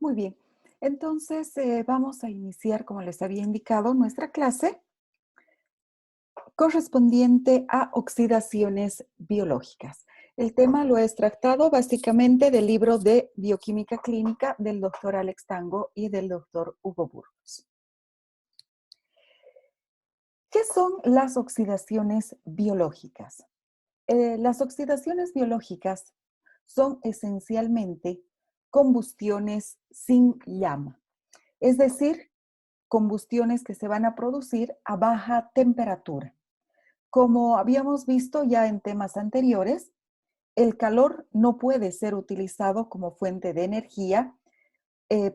Muy bien. Entonces, vamos a iniciar, como les había indicado, nuestra clase correspondiente a oxidaciones biológicas. El tema lo he extractado básicamente del libro de Bioquímica Clínica del doctor Alex Tango y del doctor Hugo Burgos. ¿Qué son las oxidaciones biológicas? Las oxidaciones biológicas son esencialmente combustiones sin llama, es decir, combustiones que se van a producir a baja temperatura. Como habíamos visto ya en temas anteriores, el calor no puede ser utilizado como fuente de energía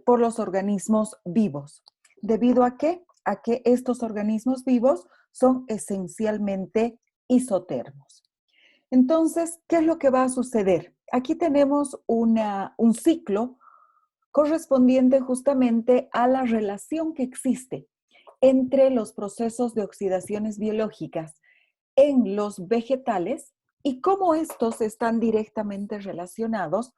por los organismos vivos. ¿Debido a qué? A que estos organismos vivos son esencialmente isotermos. Entonces, ¿qué es lo que va a suceder? Aquí tenemos un ciclo correspondiente justamente a la relación que existe entre los procesos de oxidaciones biológicas en los vegetales y cómo estos están directamente relacionados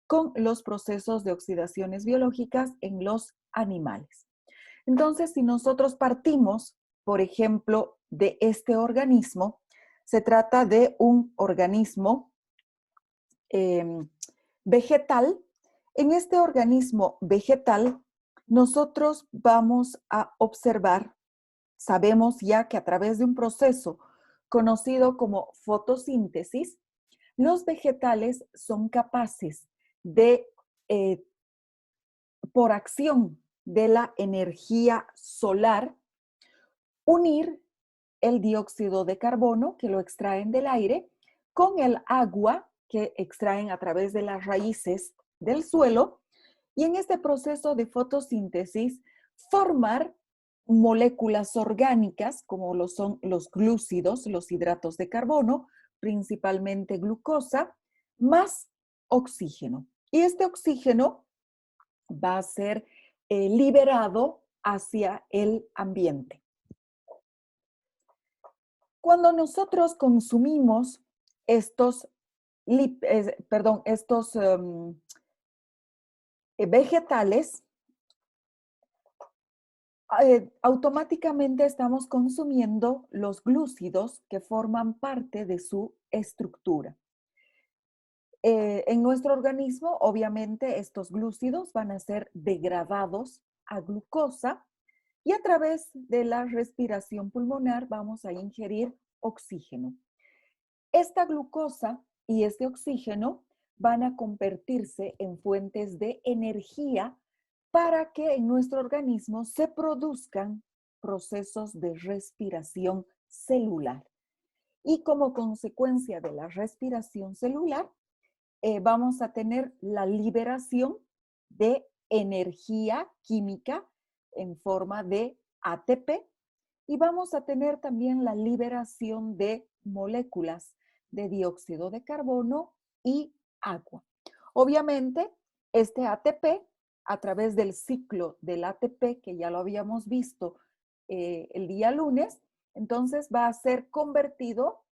con los procesos de oxidaciones biológicas en los animales. Entonces, si nosotros partimos, por ejemplo, de este organismo, se trata de un organismo vegetal. En este organismo vegetal, nosotros vamos a observar, sabemos ya que a través de un proceso conocido como fotosíntesis, los vegetales son capaces de, por acción de la energía solar, unir el dióxido de carbono, que lo extraen del aire, con el agua que extraen a través de las raíces del suelo, y en este proceso de fotosíntesis formar moléculas orgánicas, como lo son los glúcidos, los hidratos de carbono, principalmente glucosa, más oxígeno. Y este oxígeno va a ser liberado hacia el ambiente. Cuando nosotros consumimos estos, estos vegetales, automáticamente estamos consumiendo los glúcidos que forman parte de su estructura. En nuestro organismo, obviamente, estos glúcidos van a ser degradados a glucosa y a través de la respiración pulmonar vamos a ingerir oxígeno. Esta glucosa y este oxígeno van a convertirse en fuentes de energía para que en nuestro organismo se produzcan procesos de respiración celular. Y como consecuencia de la respiración celular, vamos a tener la liberación de energía química en forma de ATP y vamos a tener también la liberación de moléculas de dióxido de carbono y agua. Obviamente, este ATP, a través del ciclo del ATP, que ya lo habíamos visto el día lunes, entonces va a ser convertido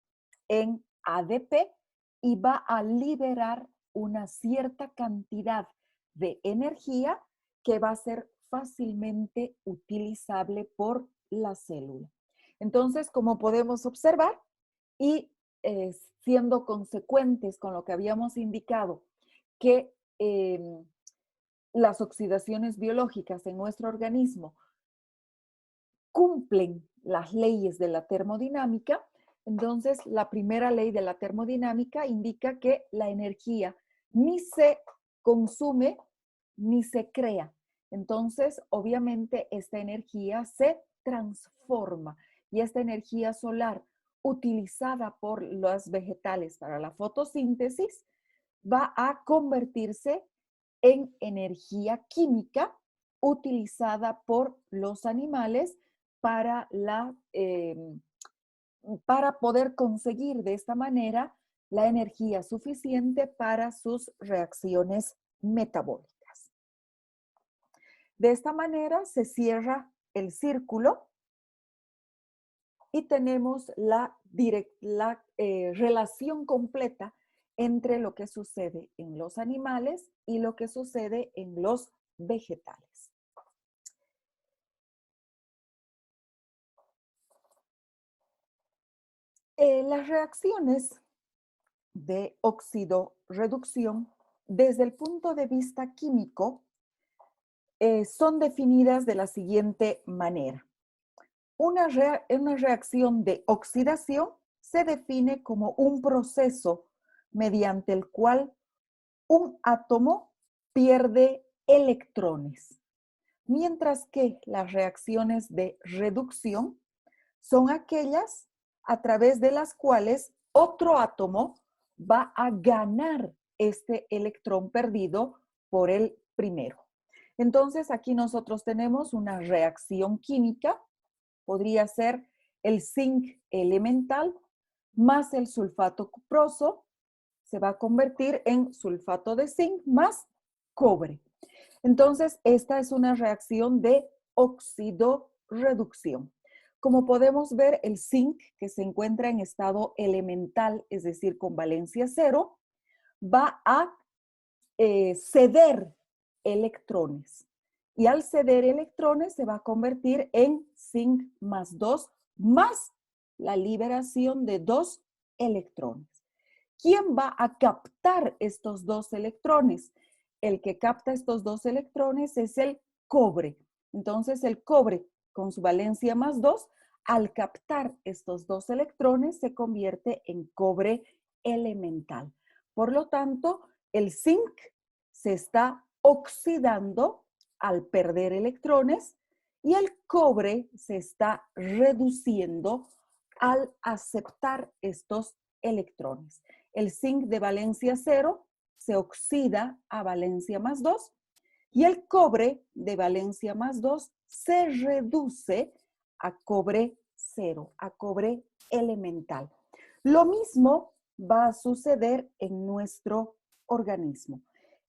en ADP y va a liberar una cierta cantidad de energía que va a ser fácilmente utilizable por la célula. Entonces, como podemos observar, y siendo consecuentes con lo que habíamos indicado, que las oxidaciones biológicas en nuestro organismo cumplen las leyes de la termodinámica, entonces la primera ley de la termodinámica indica que la energía ni se consume ni se crea. Entonces, obviamente, esta energía se transforma y esta energía solar utilizada por los vegetales para la fotosíntesis va a convertirse en energía química utilizada por los animales para, para poder conseguir de esta manera la energía suficiente para sus reacciones metabólicas. De esta manera se cierra el círculo y tenemos la relación completa entre lo que sucede en los animales y lo que sucede en los vegetales. Las reacciones de óxido-reducción, desde el punto de vista químico, son definidas de la siguiente manera. Una reacción de oxidación se define como un proceso mediante el cual un átomo pierde electrones, mientras que las reacciones de reducción son aquellas a través de las cuales otro átomo va a ganar este electrón perdido por el primero. Entonces, aquí nosotros tenemos una reacción química, podría ser el zinc elemental más el sulfato cuproso, se va a convertir en sulfato de zinc más cobre. Entonces, esta es una reacción de óxido-reducción. Como podemos ver, el zinc, que se encuentra en estado elemental, es decir, con valencia cero, va a ceder electrones. Y al ceder electrones se va a convertir en zinc más 2 más la liberación de 2 electrones. ¿Quién va a captar estos 2 electrones? El que capta estos 2 electrones es el cobre. Entonces el cobre con su valencia más 2, al captar estos 2 electrones se convierte en cobre elemental. Por lo tanto, el zinc se está oxidando al perder electrones y el cobre se está reduciendo al aceptar estos electrones. El zinc de valencia 0 se oxida a valencia más 2 y el cobre de valencia más 2 se reduce a cobre 0, a cobre elemental. Lo mismo va a suceder en nuestro organismo.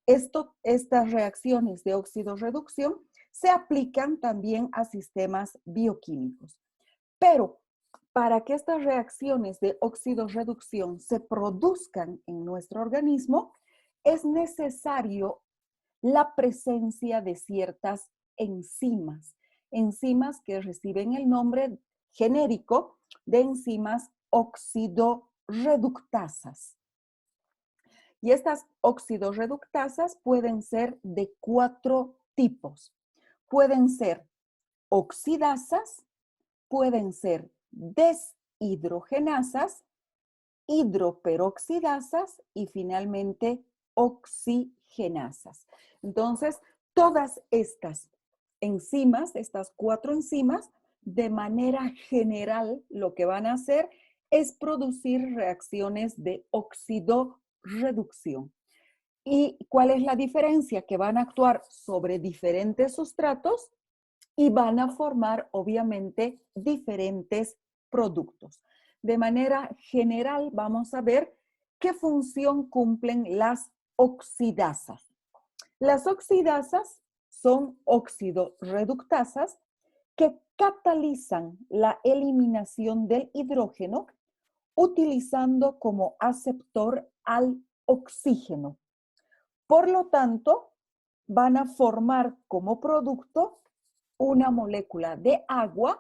Estas reacciones de óxido-reducción se aplican también a sistemas bioquímicos. Pero para que estas reacciones de óxido-reducción se produzcan en nuestro organismo, es necesario la presencia de ciertas enzimas, enzimas que reciben el nombre genérico de enzimas oxidorreductasas. Y estas oxidorreductasas pueden ser de 4 tipos. Pueden ser oxidasas, pueden ser deshidrogenasas, hidroperoxidasas y finalmente oxigenasas. Entonces, todas estas enzimas, estas 4 enzimas, de manera general lo que van a hacer es producir reacciones de óxido-reducción. ¿Y cuál es la diferencia? Que van a actuar sobre diferentes sustratos y van a formar, obviamente, diferentes productos. De manera general, vamos a ver qué función cumplen las oxidasas. Las oxidasas son oxidorreductasas que catalizan la eliminación del hidrógeno utilizando como aceptor al oxígeno. Por lo tanto, van a formar como producto una molécula de agua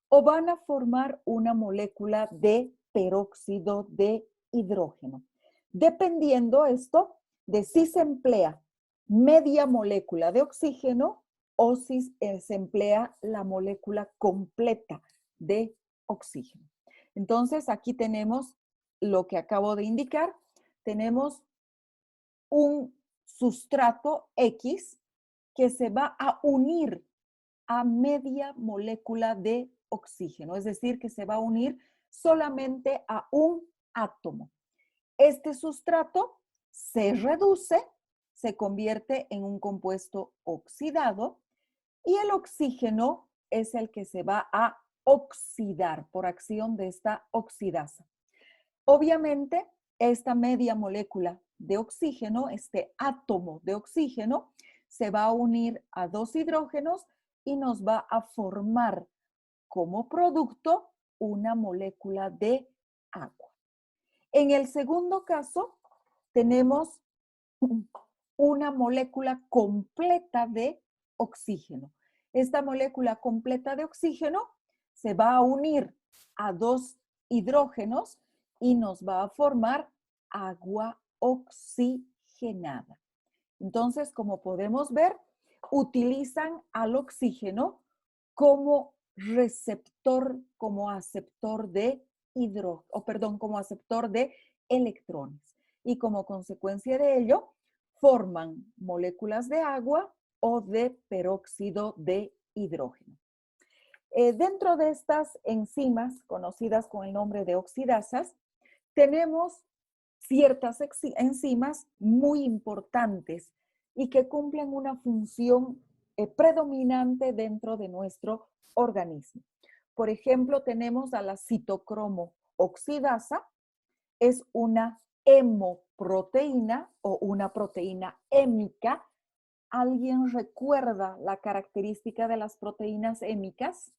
o van a formar una molécula de peróxido de hidrógeno. Dependiendo esto de si se emplea media molécula de oxígeno o si se emplea la molécula completa de oxígeno. Entonces, aquí tenemos lo que acabo de indicar. Tenemos un sustrato X que se va a unir a media molécula de oxígeno, es decir, que se va a unir solamente a un átomo. Este sustrato se reduce, se convierte en un compuesto oxidado y el oxígeno es el que se va a oxidar por acción de esta oxidasa. Obviamente, esta media molécula de oxígeno, este átomo de oxígeno, se va a unir a 2 hidrógenos y nos va a formar como producto una molécula de agua. En el segundo caso, tenemos una molécula completa de oxígeno. Esta molécula completa de oxígeno se va a unir a dos hidrógenos y nos va a formar agua oxigenada. Entonces, como podemos ver, utilizan al oxígeno como receptor, como aceptor de como aceptor de electrones. Y como consecuencia de ello, forman moléculas de agua o de peróxido de hidrógeno. Dentro de estas enzimas, conocidas con el nombre de oxidasas, tenemos ciertas enzimas muy importantes y que cumplen una función predominante dentro de nuestro organismo. Por ejemplo, tenemos a la citocromo oxidasa, es una hemoproteína o una proteína hémica. ¿Alguien recuerda la característica de las proteínas hémicas?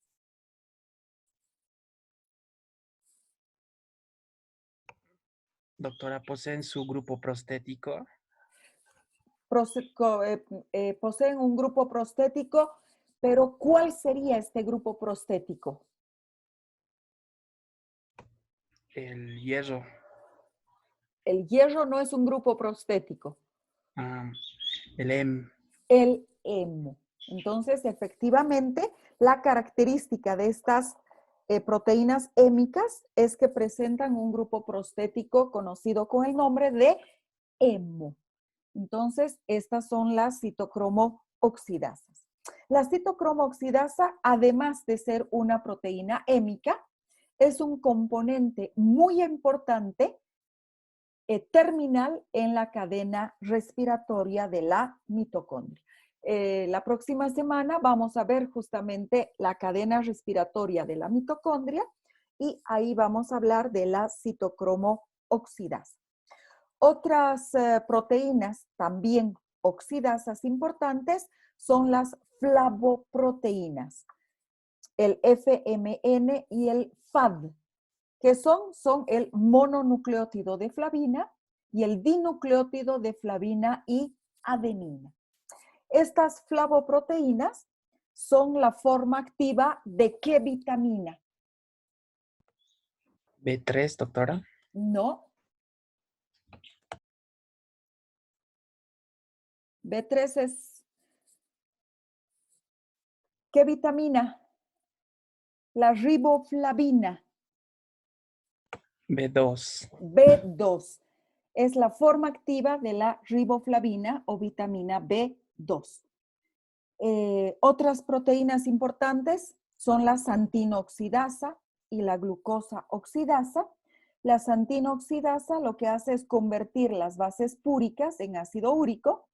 Doctora, ¿poseen su grupo prostético? Poseen un grupo prostético, pero ¿cuál sería este grupo prostético? El hierro. El hierro no es un grupo prostético. El hemo. El hemo. Entonces, efectivamente, la característica de estas proteínas hémicas es que presentan un grupo prostético conocido con el nombre de hemo. Entonces, estas son las citocromo oxidasas. La citocromo oxidasa, además de ser una proteína hémica, es un componente muy importante terminal en la cadena respiratoria de la mitocondria. La próxima semana vamos a ver justamente la cadena respiratoria de la mitocondria y ahí vamos a hablar de la citocromo oxidasa. Otras proteínas también oxidasas importantes son las flavoproteínas, el FMN y el FAD, que son el mononucleótido de flavina y el dinucleótido de flavina y adenina. Estas flavoproteínas son la forma activa ¿de qué vitamina? B3, doctora. No. B3 es ¿qué vitamina? La riboflavina. B2. B2 es la forma activa de la riboflavina o vitamina B2. Otras proteínas importantes son la xantinoxidasa y la glucosa oxidasa. La xantinoxidasa lo que hace es convertir las bases púricas en ácido úrico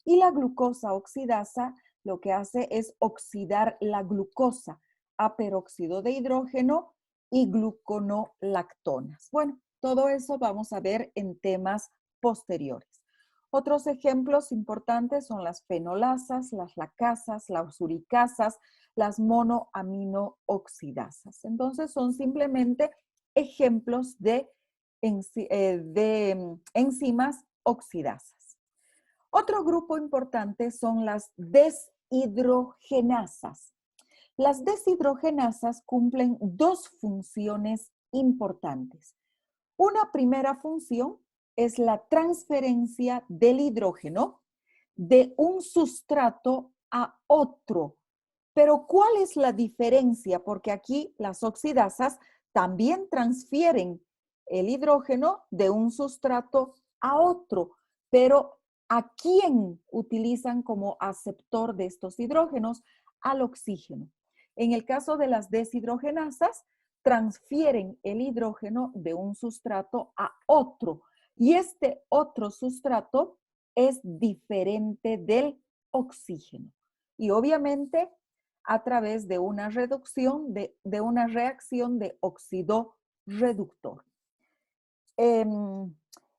y la glucosa oxidasa lo que hace es oxidar la glucosa a peróxido de hidrógeno y gluconolactonas. Bueno, todo eso vamos a ver en temas posteriores. Otros ejemplos importantes son las fenolasas, las lacasas, las uricasas, las monoaminooxidasas. Entonces son simplemente ejemplos de enzimas oxidasas. Otro grupo importante son las deshidrogenasas. Las deshidrogenasas cumplen dos funciones importantes. Una primera función es la transferencia del hidrógeno de un sustrato a otro. Pero ¿cuál es la diferencia? Porque aquí las oxidasas también transfieren el hidrógeno de un sustrato a otro, pero ¿a quién utilizan como aceptor de estos hidrógenos? Al oxígeno. En el caso de las deshidrogenasas, transfieren el hidrógeno de un sustrato a otro. Y este otro sustrato es diferente del oxígeno. Y obviamente a través de una reducción, de una reacción de óxido reductor.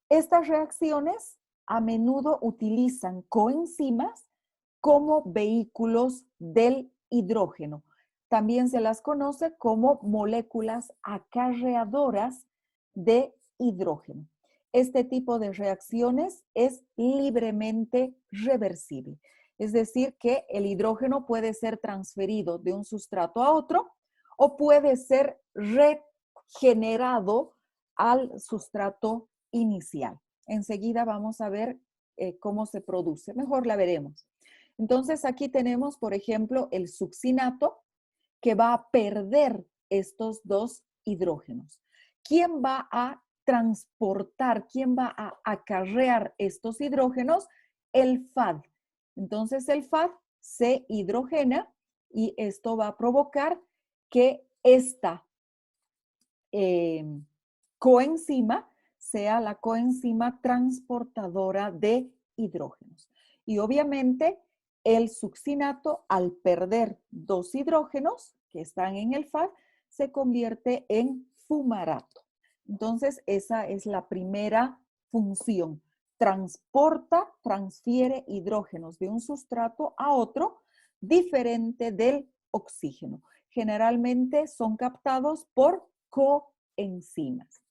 Estas reacciones a menudo utilizan coenzimas como vehículos del hidrógeno. También se las conoce como moléculas acarreadoras de hidrógeno. Este tipo de reacciones es libremente reversible. Es decir, que el hidrógeno puede ser transferido de un sustrato a otro o puede ser regenerado al sustrato inicial. Enseguida vamos a ver cómo se produce. Mejor la veremos. Entonces aquí tenemos, por ejemplo, el succinato que va a perder estos dos hidrógenos. ¿Quién va a transportar, quién va a acarrear estos hidrógenos? El FAD. Entonces el FAD se hidrogena y esto va a provocar que esta coenzima sea la coenzima transportadora de hidrógenos. Y obviamente el succinato, al perder dos hidrógenos que están en el FAD, se convierte en fumarato. Entonces, esa es la primera función. Transporta, transfiere hidrógenos de un sustrato a otro diferente del oxígeno. Generalmente son captados por coenzimas.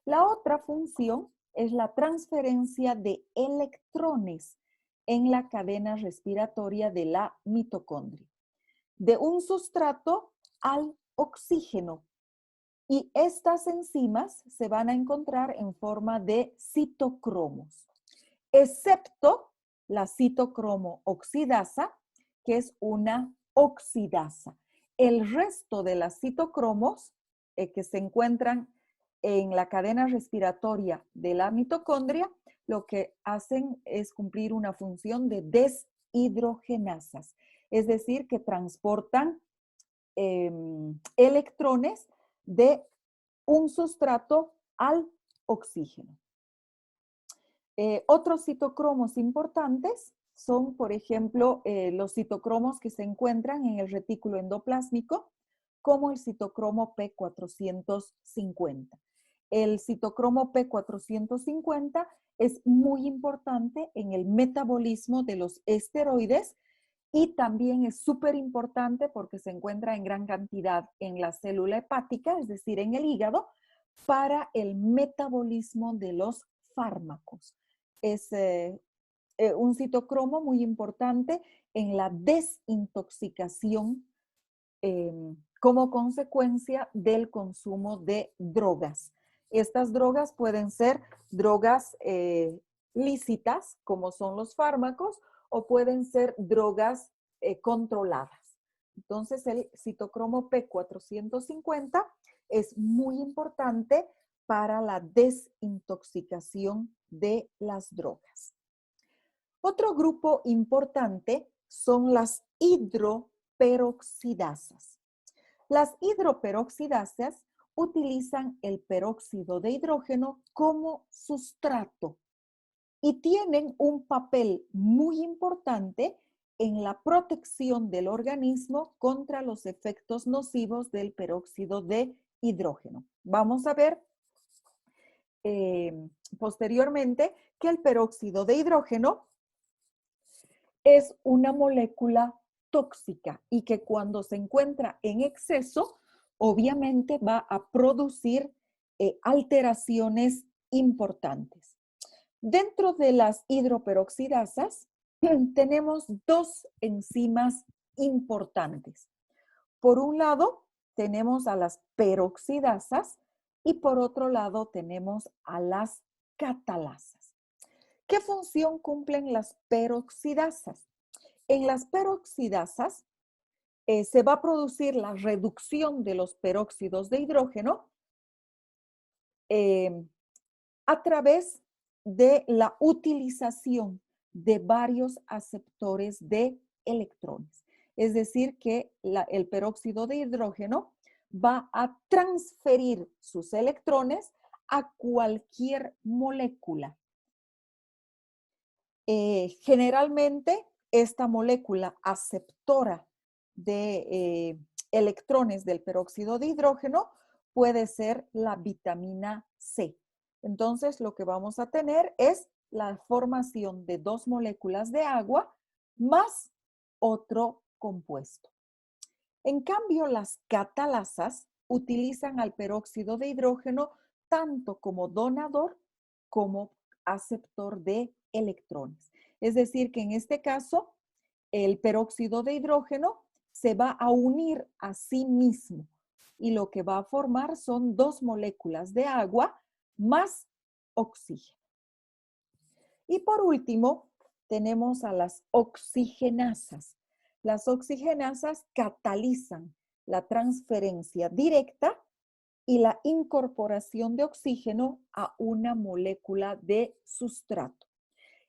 La otra función es la transferencia de electrones en la cadena respiratoria de la mitocondria, de un sustrato al oxígeno. Y estas enzimas se van a encontrar en forma de citocromos, excepto la citocromo oxidasa, que es una oxidasa. El resto de las citocromos que se encuentran en la cadena respiratoria de la mitocondria, lo que hacen es cumplir una función de deshidrogenasas, es decir, que transportan electrones de un sustrato al oxígeno. Otros citocromos importantes son, por ejemplo, los citocromos que se encuentran en el retículo endoplásmico, como el citocromo P450. El citocromo P450 es muy importante en el metabolismo de los esteroides y también es súper importante porque se encuentra en gran cantidad en la célula hepática, es decir, en el hígado, para el metabolismo de los fármacos. Es un citocromo muy importante en la desintoxicación como consecuencia del consumo de drogas. Estas drogas pueden ser drogas lícitas, como son los fármacos, o pueden ser drogas controladas. Entonces, el citocromo P450 es muy importante para la desintoxicación de las drogas. Otro grupo importante son las hidroperoxidasas. Las hidroperoxidasas utilizan el peróxido de hidrógeno como sustrato y tienen un papel muy importante en la protección del organismo contra los efectos nocivos del peróxido de hidrógeno. Vamos a ver posteriormente que el peróxido de hidrógeno es una molécula tóxica y que cuando se encuentra en exceso, obviamente va a producir alteraciones importantes. Dentro de las hidroperoxidasas tenemos dos enzimas importantes. Por un lado, tenemos a las peroxidasas y por otro lado tenemos a las catalasas. ¿Qué función cumplen las peroxidasas? En las peroxidasas se va a producir la reducción de los peróxidos de hidrógeno a través de la utilización de varios aceptores de electrones. Es decir, que el peróxido de hidrógeno va a transferir sus electrones a cualquier molécula. Generalmente, esta molécula aceptora de electrones del peróxido de hidrógeno puede ser la vitamina C. Entonces, lo que vamos a tener es la formación de dos moléculas de agua más otro compuesto. En cambio, las catalasas utilizan al peróxido de hidrógeno tanto como donador como aceptor de electrones. Es decir, que en este caso, el peróxido de hidrógeno se va a unir a sí mismo y lo que va a formar son dos moléculas de agua más oxígeno. Y por último, tenemos a las oxigenasas. Las oxigenasas catalizan la transferencia directa y la incorporación de oxígeno a una molécula de sustrato.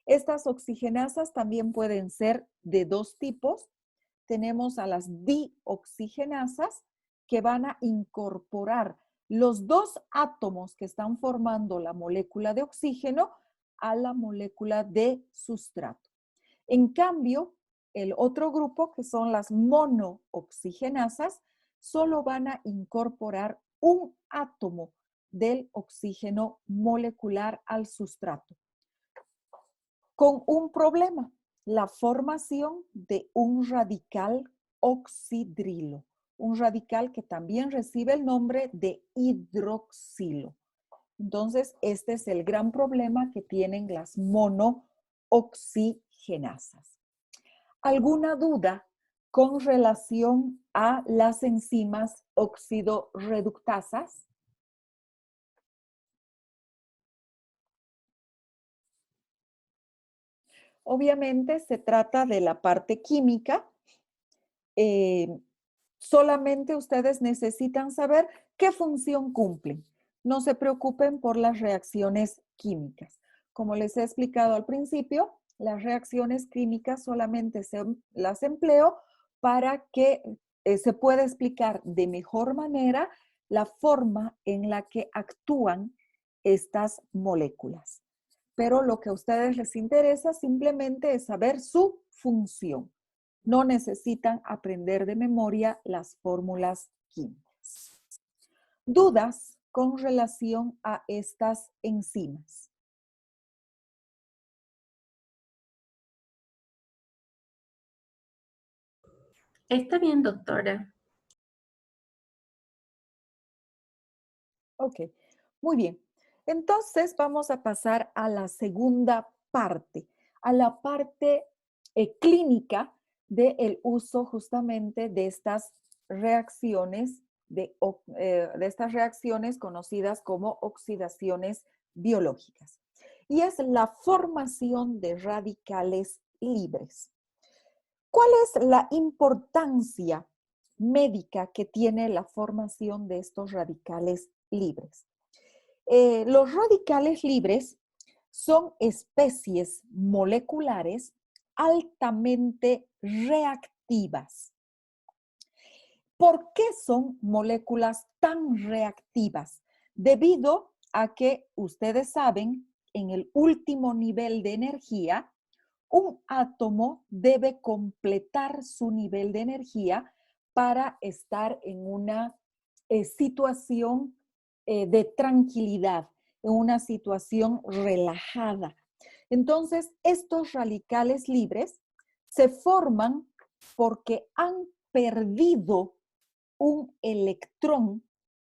Estas oxigenasas también pueden ser de dos tipos. Tenemos a las dioxigenasas que van a incorporar los dos átomos que están formando la molécula de oxígeno a la molécula de sustrato. En cambio, el otro grupo, que son las monooxigenasas, solo van a incorporar un átomo del oxígeno molecular al sustrato. Con un problema, la formación de un radical oxidrilo, un radical que también recibe el nombre de hidroxilo. Entonces, este es el gran problema que tienen las monooxigenasas. ¿Alguna duda con relación a las enzimas oxidorreductasas? Obviamente se trata de la parte química. Solamente ustedes necesitan saber qué función cumplen. No se preocupen por las reacciones químicas. Como les he explicado al principio, las reacciones químicas solamente las empleo para que se pueda explicar de mejor manera la forma en la que actúan estas moléculas. Pero lo que a ustedes les interesa simplemente es saber su función. No necesitan aprender de memoria las fórmulas químicas. ¿Dudas con relación a estas enzimas? Está bien, doctora. Ok, muy bien. Entonces vamos a pasar a la segunda parte, a la parte clínica del uso justamente de estas reacciones, de estas reacciones conocidas como oxidaciones biológicas. Y es la formación de radicales libres. ¿Cuál es la importancia médica que tiene la formación de estos radicales libres? Los radicales libres son especies moleculares altamente reactivas. ¿Por qué son moléculas tan reactivas? Debido a que ustedes saben, en el último nivel de energía, un átomo debe completar su nivel de energía para estar en una situación de tranquilidad, en una situación relajada. Entonces, estos radicales libres se forman porque han perdido un electrón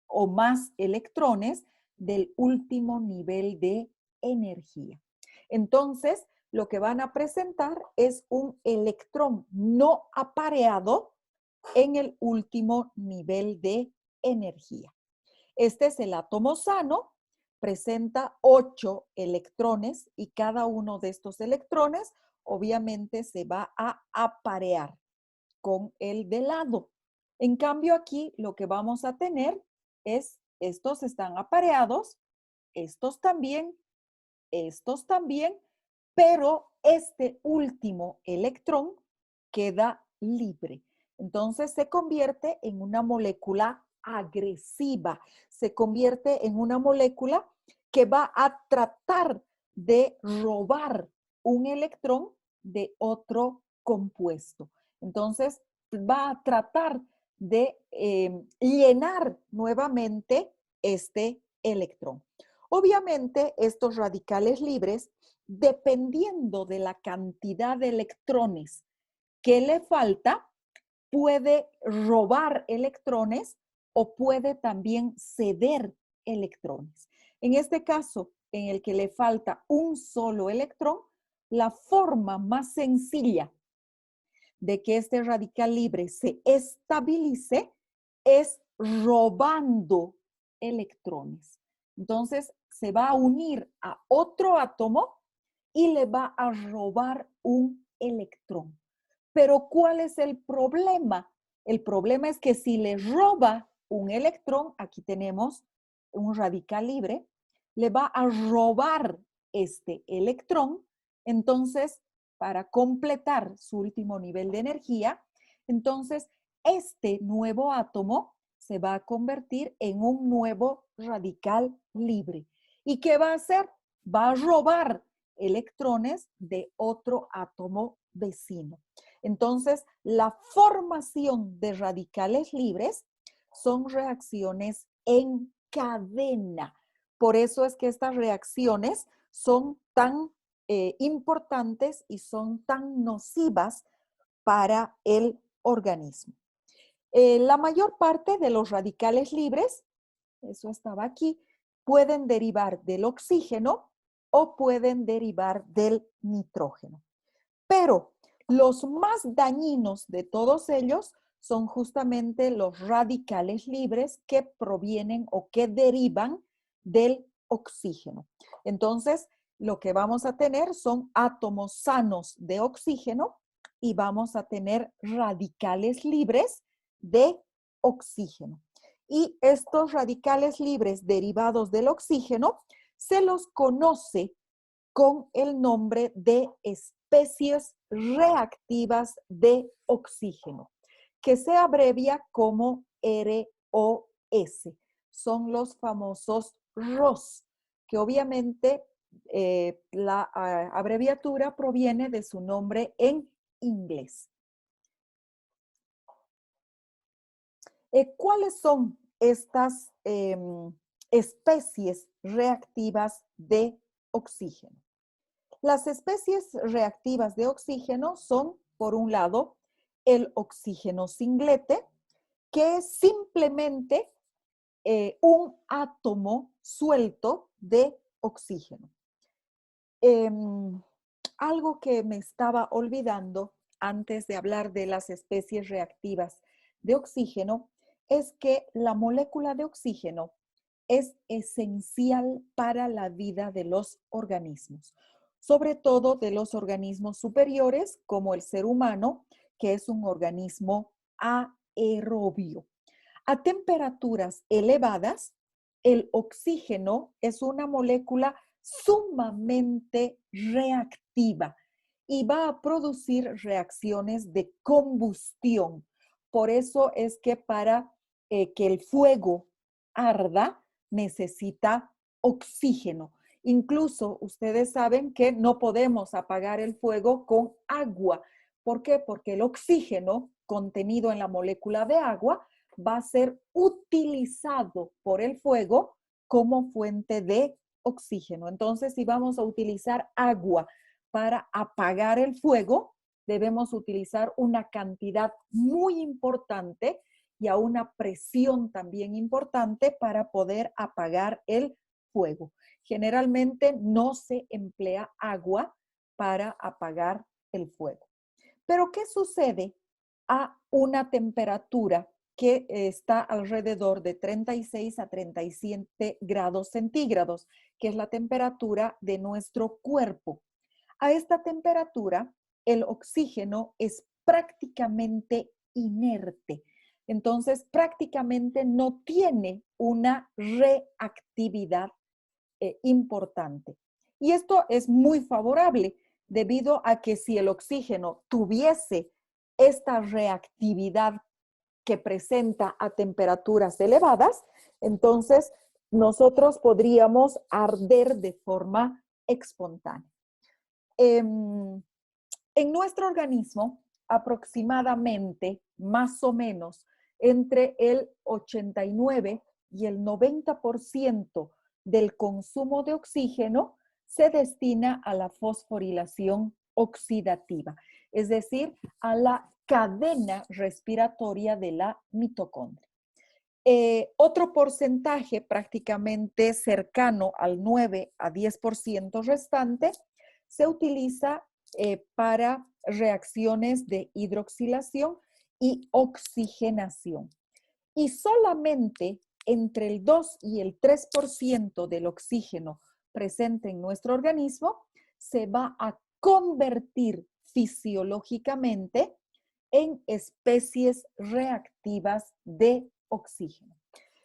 o más electrones del último nivel de energía. Entonces, lo que van a presentar es un electrón no apareado en el último nivel de energía. Este es el átomo sano, presenta 8 electrones y cada uno de estos electrones obviamente se va a aparear con el de lado. En cambio aquí lo que vamos a tener es estos están apareados, estos también, pero este último electrón queda libre. Entonces se convierte en una molécula agresiva, se convierte en una molécula que va a tratar de robar un electrón de otro compuesto. Entonces va a tratar de llenar nuevamente este electrón. Obviamente, estos radicales libres, dependiendo de la cantidad de electrones que le falta, puede robar electrones o puede también ceder electrones. En este caso, en el que le falta un solo electrón, la forma más sencilla de que este radical libre se estabilice es robando electrones. Entonces, se va a unir a otro átomo y le va a robar un electrón. Pero ¿cuál es el problema? El problema es que si le roba un electrón, aquí tenemos un radical libre, le va a robar este electrón, entonces para completar su último nivel de energía, entonces este nuevo átomo se va a convertir en un nuevo radical libre. ¿Y qué va a hacer? Va a robar electrones de otro átomo vecino. Entonces, la formación de radicales libres son reacciones en cadena. Por eso es que estas reacciones son tan importantes y son tan nocivas para el organismo. La mayor parte de los radicales libres, eso estaba aquí, pueden derivar del oxígeno o pueden derivar del nitrógeno. Pero los más dañinos de todos ellos son justamente los radicales libres que provienen o que derivan del oxígeno. Entonces, lo que vamos a tener son átomos sanos de oxígeno y vamos a tener radicales libres de oxígeno. Y estos radicales libres derivados del oxígeno se los conoce con el nombre de especies reactivas de oxígeno, que se abrevia como ROS. Son los famosos ROS, que obviamente la abreviatura proviene de su nombre en inglés. ¿Cuáles son estas especies reactivas de oxígeno? Las especies reactivas de oxígeno son, por un lado, el oxígeno singlete, que es simplemente un átomo suelto de oxígeno. Algo que me estaba olvidando antes de hablar de las especies reactivas de oxígeno es que la molécula de oxígeno es esencial para la vida de los organismos, sobre todo de los organismos superiores como el ser humano, que es un organismo aerobio. A temperaturas elevadas, el oxígeno es una molécula sumamente reactiva y va a producir reacciones de combustión. Por eso es que para que el fuego arda, necesita oxígeno. Incluso ustedes saben que no podemos apagar el fuego con agua. ¿Por qué? Porque el oxígeno contenido en la molécula de agua va a ser utilizado por el fuego como fuente de oxígeno. Entonces, si vamos a utilizar agua para apagar el fuego, debemos utilizar una cantidad muy importante y a una presión también importante para poder apagar el fuego. Generalmente no se emplea agua para apagar el fuego. Pero ¿qué sucede a una temperatura que está alrededor de 36 a 37 grados centígrados, que es la temperatura de nuestro cuerpo? A esta temperatura, el oxígeno es prácticamente inerte. Entonces, prácticamente no tiene una reactividad importante. Y esto es muy favorable debido a que si el oxígeno tuviese esta reactividad que presenta a temperaturas elevadas, entonces nosotros podríamos arder de forma espontánea. En nuestro organismo, aproximadamente, más o menos, entre el 89 y el 90% del consumo de oxígeno se destina a la fosforilación oxidativa, es decir, a la cadena respiratoria de la mitocondria. Otro porcentaje prácticamente cercano al 9 a 10% restante se utiliza para reacciones de hidroxilación y oxigenación. Y solamente entre el 2 y el 3% del oxígeno presente en nuestro organismo se va a convertir fisiológicamente en especies reactivas de oxígeno.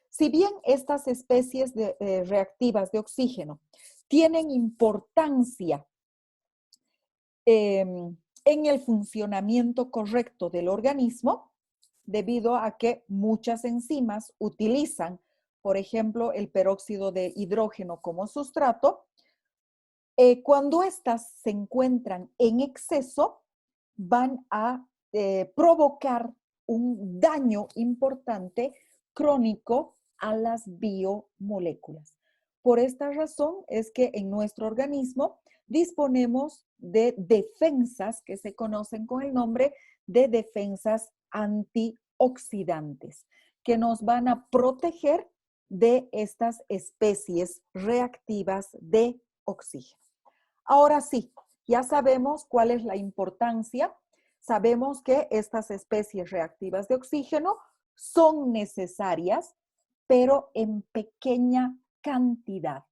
Si bien estas especies reactivas de oxígeno tienen importancia en el funcionamiento correcto del organismo, debido a que muchas enzimas utilizan, por ejemplo, el peróxido de hidrógeno como sustrato, cuando estas se encuentran en exceso, van a provocar un daño importante crónico a las biomoléculas. Por esta razón es que en nuestro organismo disponemos de defensas que se conocen con el nombre de defensas antioxidantes, que nos van a proteger de estas especies reactivas de oxígeno. Ahora sí, ya sabemos cuál es la importancia. Sabemos que estas especies reactivas de oxígeno son necesarias, pero en pequeña cantidad.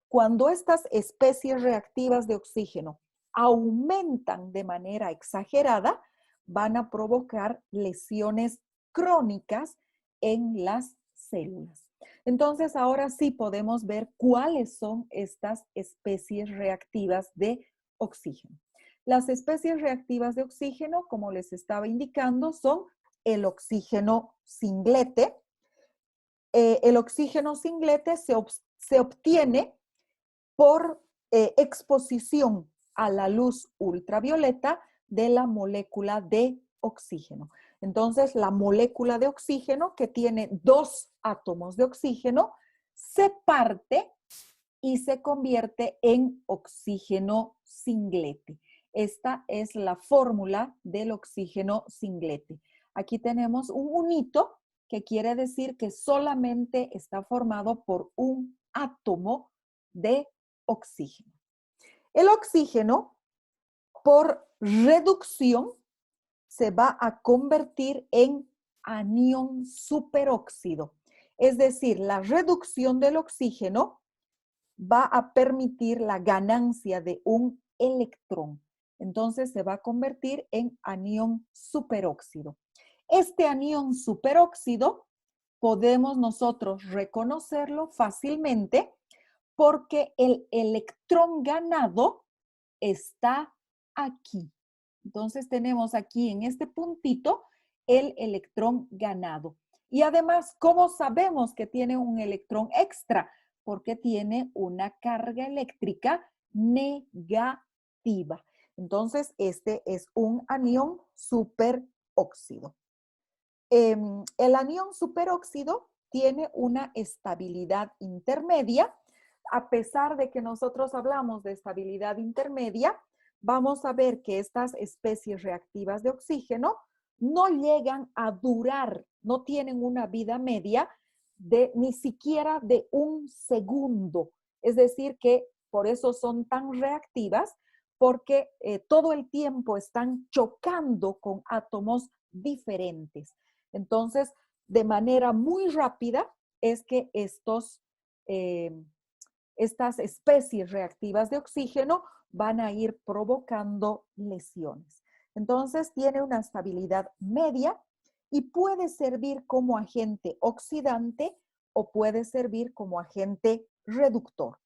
Cuando estas especies reactivas de oxígeno aumentan de manera exagerada, van a provocar lesiones crónicas en las células. Entonces, ahora sí podemos ver cuáles son estas especies reactivas de oxígeno. Las especies reactivas de oxígeno, como les estaba indicando, son el oxígeno singlete. El oxígeno singlete se obtiene por exposición a la luz ultravioleta de la molécula de oxígeno. Entonces, la molécula de oxígeno, que tiene 2 átomos de oxígeno, se parte y se convierte en oxígeno singlete. Esta es la fórmula del oxígeno singlete. Aquí tenemos un unito, que quiere decir que solamente está formado por un átomo de oxígeno. El oxígeno, por reducción, se va a convertir en anión superóxido. Es decir, la reducción del oxígeno va a permitir la ganancia de un electrón. Entonces se va a convertir en anión superóxido. Este anión superóxido podemos nosotros reconocerlo fácilmente porque el electrón ganado está aquí. Entonces tenemos aquí en este puntito el electrón ganado. Y además, ¿cómo sabemos que tiene un electrón extra? Porque tiene una carga eléctrica negativa. Entonces, este es un anión superóxido. El anión superóxido tiene una estabilidad intermedia. A pesar de que nosotros hablamos de estabilidad intermedia, vamos a ver que estas especies reactivas de oxígeno no llegan a durar, no tienen una vida media de ni siquiera de 1 segundo. Es decir, que por eso son tan reactivas, porque todo el tiempo están chocando con átomos diferentes. Entonces, de manera muy rápida es que estas especies reactivas de oxígeno van a ir provocando lesiones. Entonces, tiene una estabilidad media y puede servir como agente oxidante o puede servir como agente reductor.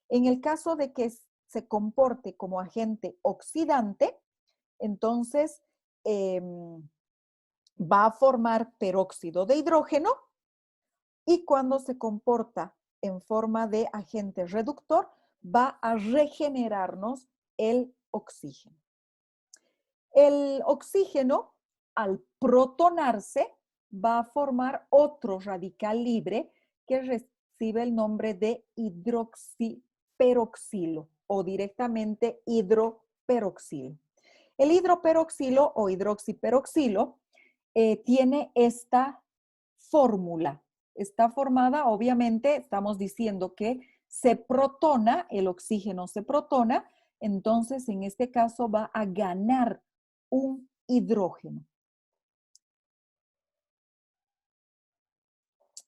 En el caso de que se comporte como agente oxidante, entonces va a formar peróxido de hidrógeno, y cuando se comporta en forma de agente reductor, va a regenerarnos el oxígeno. El oxígeno, al protonarse, va a formar otro radical libre que recibe el nombre de hidroxiperoxilo o directamente hidroperoxilo. El hidroperoxilo o hidroxiperoxilo tiene esta fórmula. está formada, obviamente, estamos diciendo que se protona, el oxígeno se protona, entonces en este caso va a ganar un hidrógeno.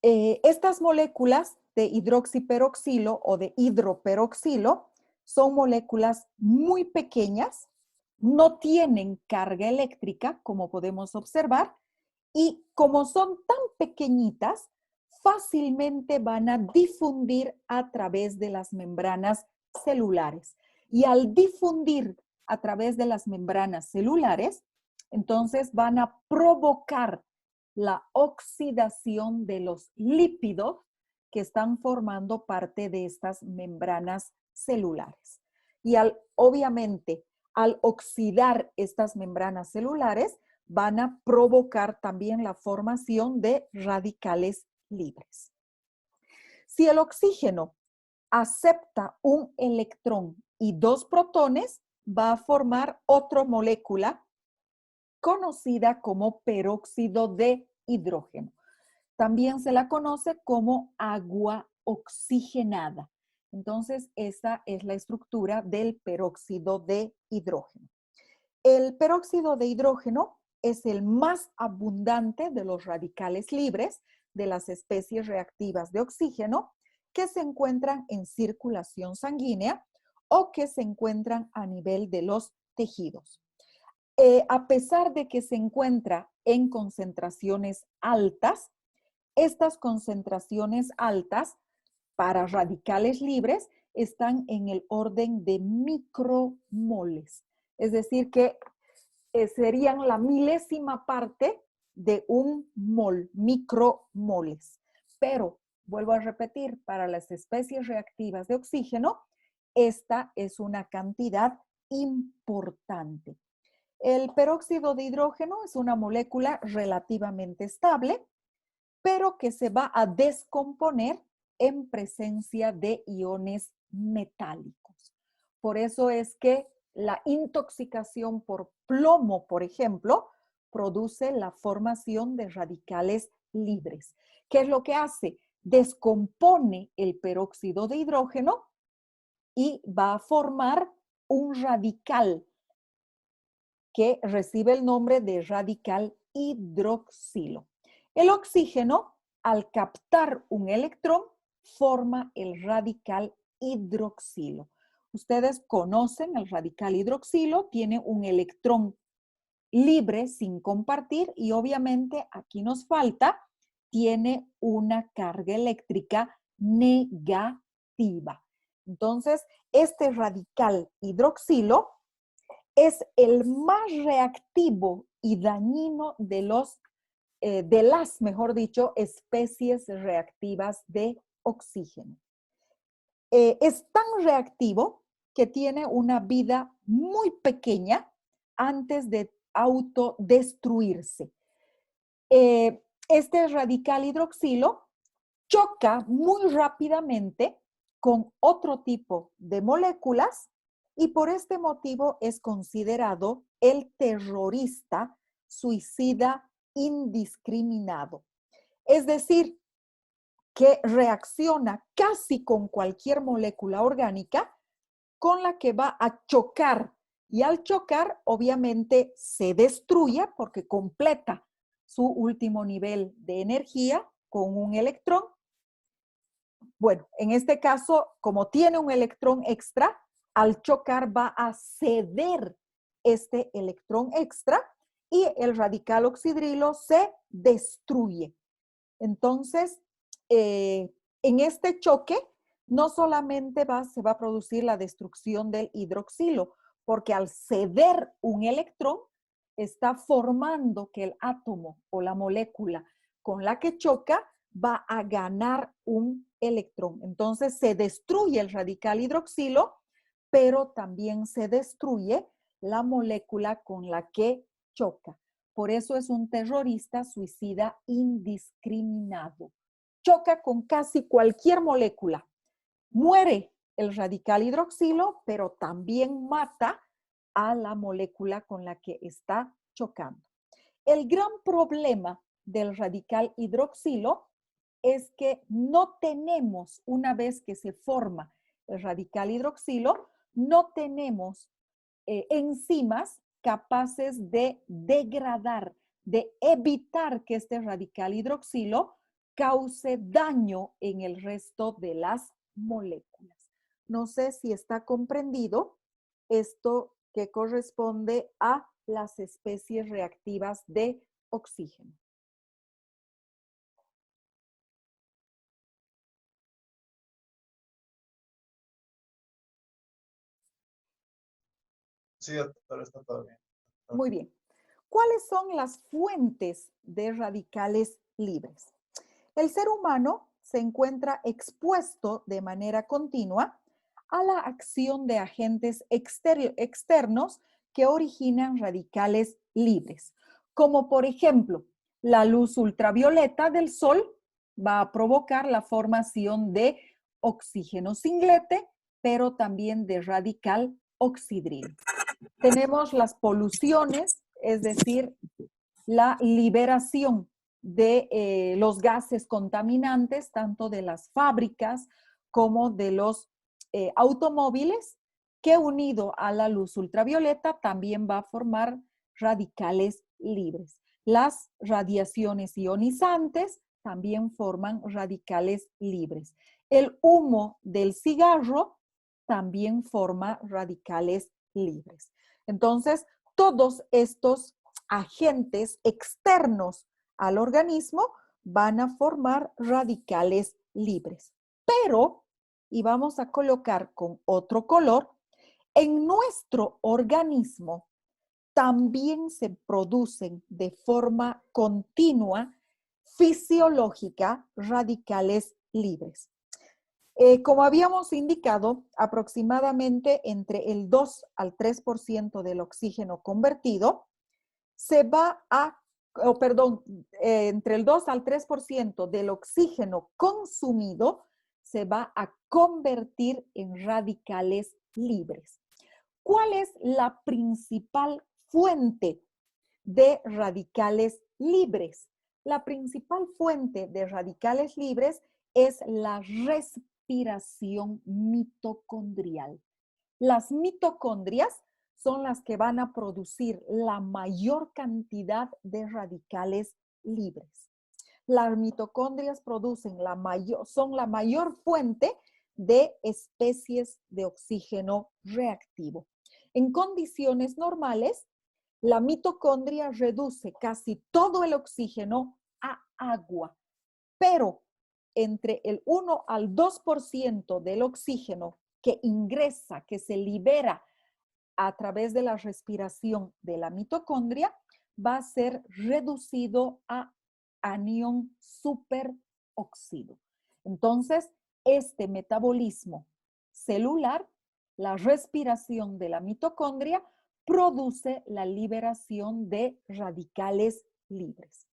Estas moléculas de hidroxiperoxilo o de hidroperoxilo son moléculas muy pequeñas, no tienen carga eléctrica, como podemos observar, y como son tan pequeñitas, fácilmente van a difundir a través de las membranas celulares. Y al difundir a través de las membranas celulares, entonces van a provocar la oxidación de los lípidos que están formando parte de estas membranas celulares. Y obviamente, al oxidar estas membranas celulares, van a provocar también la formación de radicales libres. Si el oxígeno acepta un electrón y dos protones, va a formar otra molécula conocida como peróxido de hidrógeno. También se la conoce como agua oxigenada. Entonces, esa es la estructura del peróxido de hidrógeno. El peróxido de hidrógeno es el más abundante de los radicales libres de las especies reactivas de oxígeno que se encuentran en circulación sanguínea o que se encuentran a nivel de los tejidos. A pesar de que se encuentra en concentraciones altas, estas concentraciones altas para radicales libres están en el orden de micromoles. Es decir, que serían la milésima parte de un mol, micromoles. Pero, vuelvo a repetir, para las especies reactivas de oxígeno, esta es una cantidad importante. El peróxido de hidrógeno es una molécula relativamente estable, pero que se va a descomponer en presencia de iones metálicos. Por eso es que la intoxicación por plomo, por ejemplo, produce la formación de radicales libres. ¿Qué es lo que hace? Descompone el peróxido de hidrógeno y va a formar un radical que recibe el nombre de radical hidroxilo. El oxígeno, al captar un electrón, forma el radical hidroxilo. Ustedes conocen el radical hidroxilo, tiene un electrón libre sin compartir y obviamente aquí nos falta, tiene una carga eléctrica negativa. Entonces, este radical hidroxilo es el más reactivo y dañino de las, mejor dicho, especies reactivas de oxígeno. Es tan reactivo que tiene una vida muy pequeña antes de autodestruirse. Este radical hidroxilo choca muy rápidamente con otro tipo de moléculas y por este motivo es considerado el terrorista suicida indiscriminado. Es decir, que reacciona casi con cualquier molécula orgánica con la que va a chocar. Y al chocar, obviamente, se destruye porque completa su último nivel de energía con un electrón. Bueno, en este caso, como tiene un electrón extra, al chocar va a ceder este electrón extra y el radical oxidrilo se destruye. Entonces, en este choque, no solamente se va a producir la destrucción del hidroxilo, porque al ceder un electrón, está formando que el átomo o la molécula con la que choca va a ganar un electrón. Entonces, se destruye el radical hidroxilo, pero también se destruye la molécula con la que choca. Por eso es un terrorista suicida indiscriminado. Choca con casi cualquier molécula. Muere el radical hidroxilo, pero también mata a la molécula con la que está chocando. El gran problema del radical hidroxilo es que no tenemos, una vez que se forma el radical hidroxilo, no tenemos enzimas capaces de degradar, de evitar que este radical hidroxilo cause daño en el resto de las moléculas. No sé si está comprendido esto que corresponde a las especies reactivas de oxígeno. Sí, doctora, está todo bien. Muy bien. ¿Cuáles son las fuentes de radicales libres? El ser humano se encuentra expuesto de manera continua a la acción de agentes externos que originan radicales libres, como por ejemplo, la luz ultravioleta del sol va a provocar la formación de oxígeno singlete, pero también de radical oxidrilo. Tenemos las poluciones, es decir, la liberación de los gases contaminantes, tanto de las fábricas como de los automóviles, que unido a la luz ultravioleta también va a formar radicales libres. Las radiaciones ionizantes también forman radicales libres. El humo del cigarro también forma radicales libres. Entonces, todos estos agentes externos al organismo van a formar radicales libres. Pero, y vamos a colocar con otro color, en nuestro organismo también se producen de forma continua, fisiológica, radicales libres. Como habíamos indicado, aproximadamente entre el 2 al 3% del oxígeno convertido se va a, entre el 2 al 3% del oxígeno consumido se va a convertir en radicales libres. ¿Cuál es la principal fuente de radicales libres? La principal fuente de radicales libres es la respiración mitocondrial. Las mitocondrias son las que van a producir la mayor cantidad de radicales libres. Las mitocondrias son la mayor fuente de especies de oxígeno reactivo. En condiciones normales, la mitocondria reduce casi todo el oxígeno a agua, pero entre el 1 al 2% del oxígeno que ingresa, que se libera a través de la respiración de la mitocondria, va a ser reducido a anión superóxido. Entonces, este metabolismo celular, la respiración de la mitocondria, produce la liberación de radicales libres.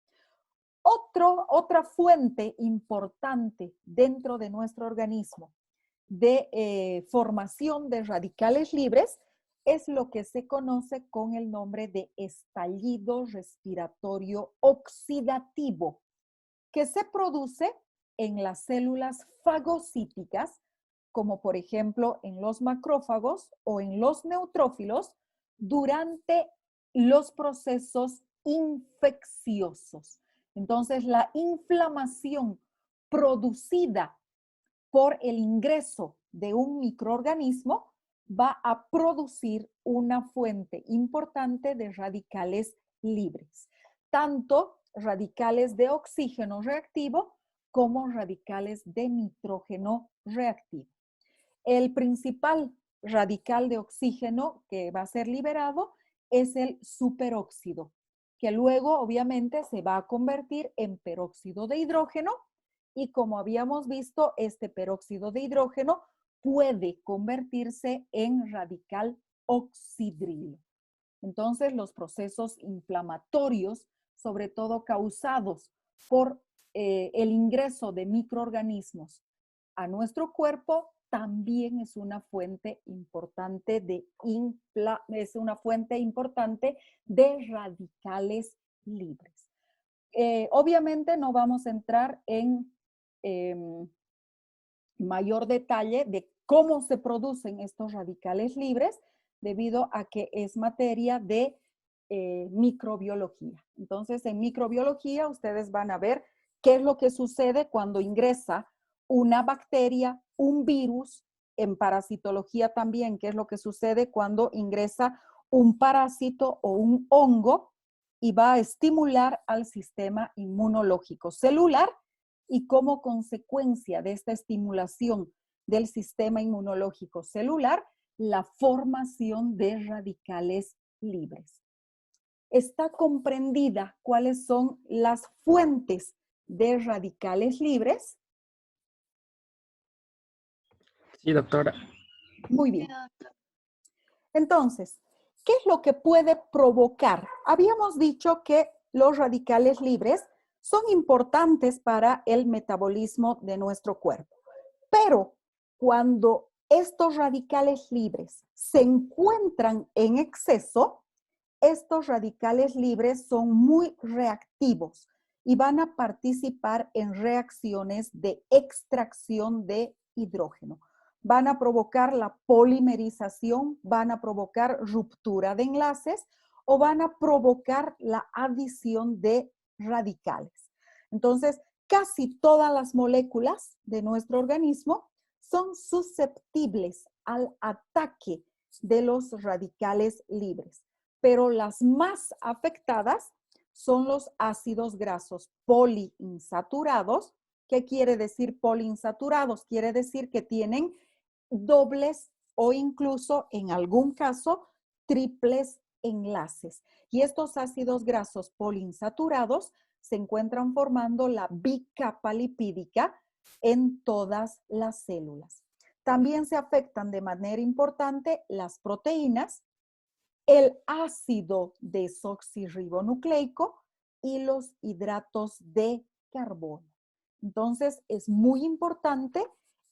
Otra fuente importante dentro de nuestro organismo de formación de radicales libres es lo que se conoce con el nombre de estallido respiratorio oxidativo, que se produce en las células fagocíticas, como por ejemplo en los macrófagos o en los neutrófilos, durante los procesos infecciosos. Entonces, la inflamación producida por el ingreso de un microorganismo va a producir una fuente importante de radicales libres, tanto radicales de oxígeno reactivo como radicales de nitrógeno reactivo. El principal radical de oxígeno que va a ser liberado es el superóxido, que luego obviamente se va a convertir en peróxido de hidrógeno, y como habíamos visto, este peróxido de hidrógeno puede convertirse en radical oxidrilo. Entonces, los procesos inflamatorios, sobre todo causados por el ingreso de microorganismos a nuestro cuerpo, también es una fuente importante de radicales libres. Obviamente no vamos a entrar en mayor detalle de cómo se producen estos radicales libres, debido a que es materia de microbiología. Entonces, en microbiología ustedes van a ver qué es lo que sucede cuando ingresa una bacteria, un virus. En parasitología también, qué es lo que sucede cuando ingresa un parásito o un hongo y va a estimular al sistema inmunológico celular, y como consecuencia de esta estimulación del sistema inmunológico celular, la formación de radicales libres. Está comprendida cuáles son las fuentes de radicales libres. Sí, doctora. Muy bien. Entonces, ¿qué es lo que puede provocar? Habíamos dicho que los radicales libres son importantes para el metabolismo de nuestro cuerpo, pero cuando estos radicales libres se encuentran en exceso, estos radicales libres son muy reactivos y van a participar en reacciones de extracción de hidrógeno. Van a provocar la polimerización, van a provocar ruptura de enlaces o van a provocar la adición de radicales. Entonces, casi todas las moléculas de nuestro organismo son susceptibles al ataque de los radicales libres, pero las más afectadas son los ácidos grasos poliinsaturados. ¿Qué quiere decir poliinsaturados? Quiere decir que tienen dobles o incluso en algún caso triples enlaces. Y estos ácidos grasos poliinsaturados se encuentran formando la bicapa lipídica en todas las células. También se afectan de manera importante las proteínas, el ácido desoxirribonucleico y los hidratos de carbono. Entonces, es muy importante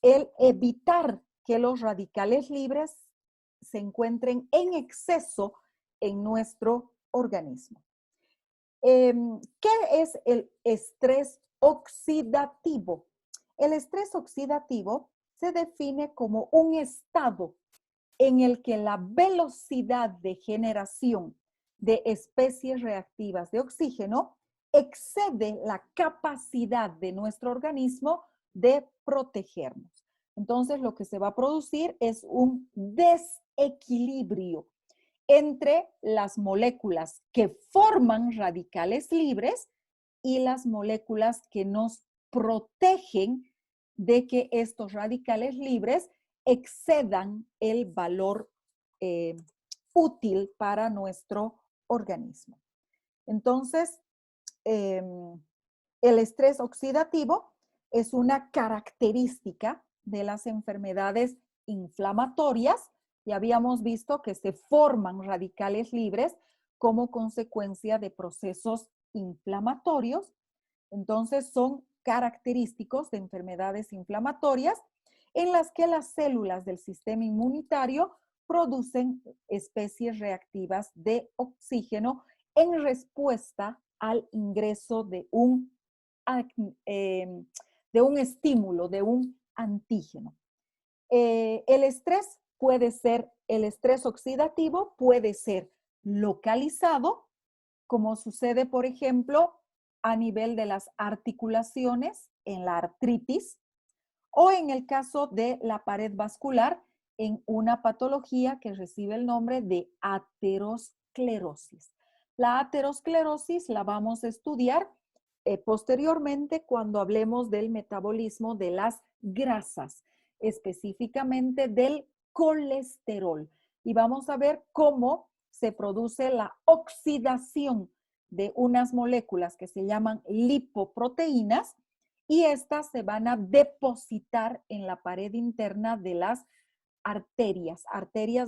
el evitar que los radicales libres se encuentren en exceso en nuestro organismo. ¿Qué es el estrés oxidativo? El estrés oxidativo se define como un estado en el que la velocidad de generación de especies reactivas de oxígeno excede la capacidad de nuestro organismo de protegernos. Entonces, lo que se va a producir es un desequilibrio entre las moléculas que forman radicales libres y las moléculas que nos protegen de que estos radicales libres excedan el valor útil para nuestro organismo. Entonces, el estrés oxidativo es una característica de las enfermedades inflamatorias, y habíamos visto que se forman radicales libres como consecuencia de procesos inflamatorios. Entonces, son característicos de enfermedades inflamatorias en las que las células del sistema inmunitario producen especies reactivas de oxígeno en respuesta al ingreso de un estímulo, de un antígeno. El estrés oxidativo puede ser localizado, como sucede, por ejemplo, a nivel de las articulaciones en la artritis, o en el caso de la pared vascular en una patología que recibe el nombre de aterosclerosis. La aterosclerosis la vamos a estudiar posteriormente cuando hablemos del metabolismo de las grasas, específicamente del colesterol. Y vamos a ver cómo se produce la oxidación de unas moléculas que se llaman lipoproteínas, y estas se van a depositar en la pared interna de las arterias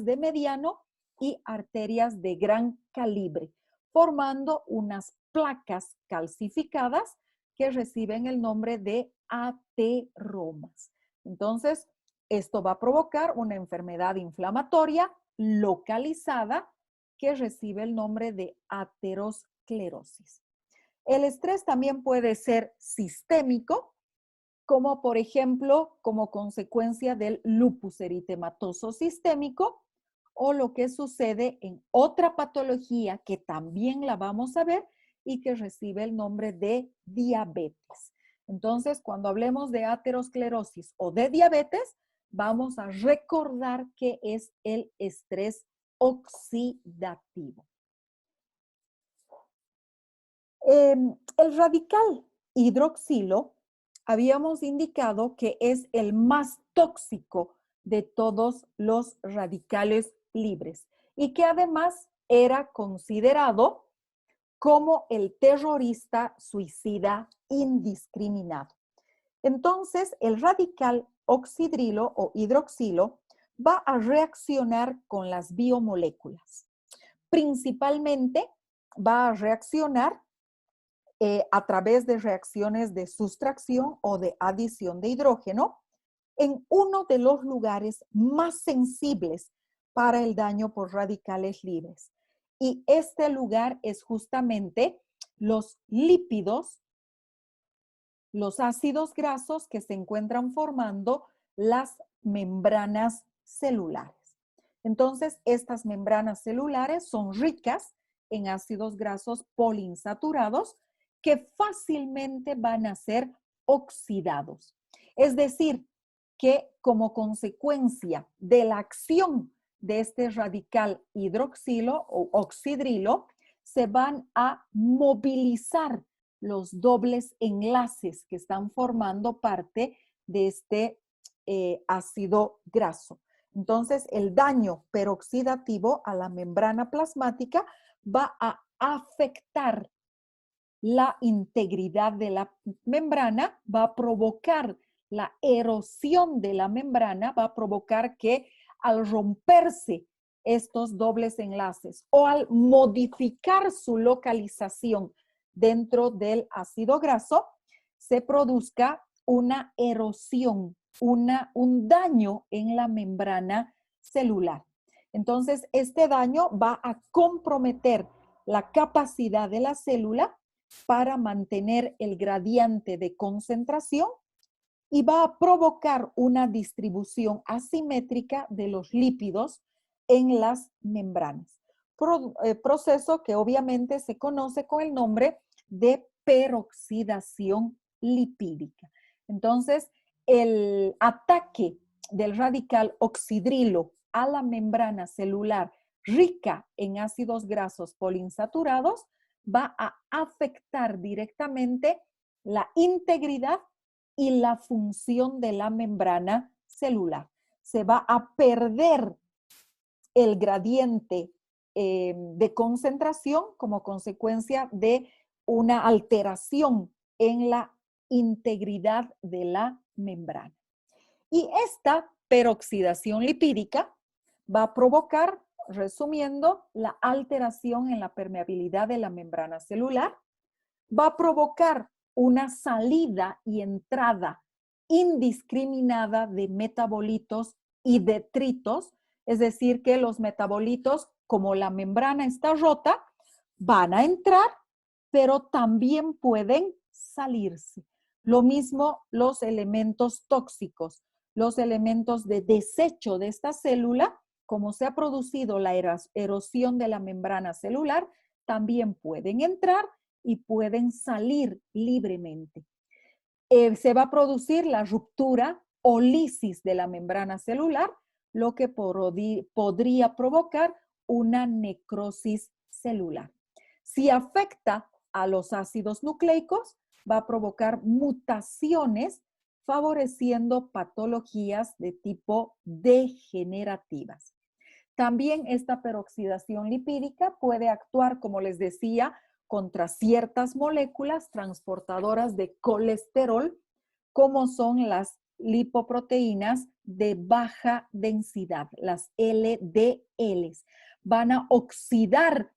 de mediano y arterias de gran calibre, formando unas placas calcificadas que reciben el nombre de ateromas. Entonces, esto va a provocar una enfermedad inflamatoria localizada que recibe el nombre de aterosclerosis. El estrés también puede ser sistémico, como por ejemplo, como consecuencia del lupus eritematoso sistémico, o lo que sucede en otra patología que también la vamos a ver y que recibe el nombre de diabetes. Entonces, cuando hablemos de aterosclerosis o de diabetes, vamos a recordar qué es el estrés oxidativo. El radical hidroxilo habíamos indicado que es el más tóxico de todos los radicales libres y que además era considerado como el terrorista suicida indiscriminado. Entonces, el radical oxidrilo o hidroxilo va a reaccionar con las biomoléculas. Principalmente va a reaccionar a través de reacciones de sustracción o de adición de hidrógeno en uno de los lugares más sensibles para el daño por radicales libres. Y este lugar es justamente los lípidos, los ácidos grasos que se encuentran formando las membranas celulares. Entonces, estas membranas celulares son ricas en ácidos grasos poliinsaturados que fácilmente van a ser oxidados. Es decir, que como consecuencia de la acción de este radical hidroxilo o oxidrilo, se van a movilizar los dobles enlaces que están formando parte de este ácido graso. Entonces, el daño peroxidativo a la membrana plasmática va a afectar la integridad de la membrana, va a provocar la erosión de la membrana, va a provocar que al romperse estos dobles enlaces o al modificar su localización dentro del ácido graso, se produzca una erosión, un daño en la membrana celular. Entonces, este daño va a comprometer la capacidad de la célula para mantener el gradiente de concentración y va a provocar una distribución asimétrica de los lípidos en las membranas. Proceso que obviamente se conoce con el nombre de peroxidación lipídica. Entonces, el ataque del radical oxidrilo a la membrana celular rica en ácidos grasos poliinsaturados va a afectar directamente la integridad y la función de la membrana celular. Se va a perder el gradiente de concentración como consecuencia de una alteración en la integridad de la membrana. Y esta peroxidación lipídica va a provocar, resumiendo, la alteración en la permeabilidad de la membrana celular, va a provocar una salida y entrada indiscriminada de metabolitos y detritos, es decir, que los metabolitos, como la membrana está rota, van a entrar, pero también pueden salirse. Lo mismo los elementos tóxicos, los elementos de desecho de esta célula, como se ha producido la erosión de la membrana celular, también pueden entrar y pueden salir libremente. Se va a producir la ruptura o lisis de la membrana celular, lo que podría provocar una necrosis celular. Si afecta a los ácidos nucleicos, va a provocar mutaciones favoreciendo patologías de tipo degenerativas. También esta peroxidación lipídica puede actuar, como les decía, contra ciertas moléculas transportadoras de colesterol, como son las lipoproteínas de baja densidad, las LDLs. Van a oxidar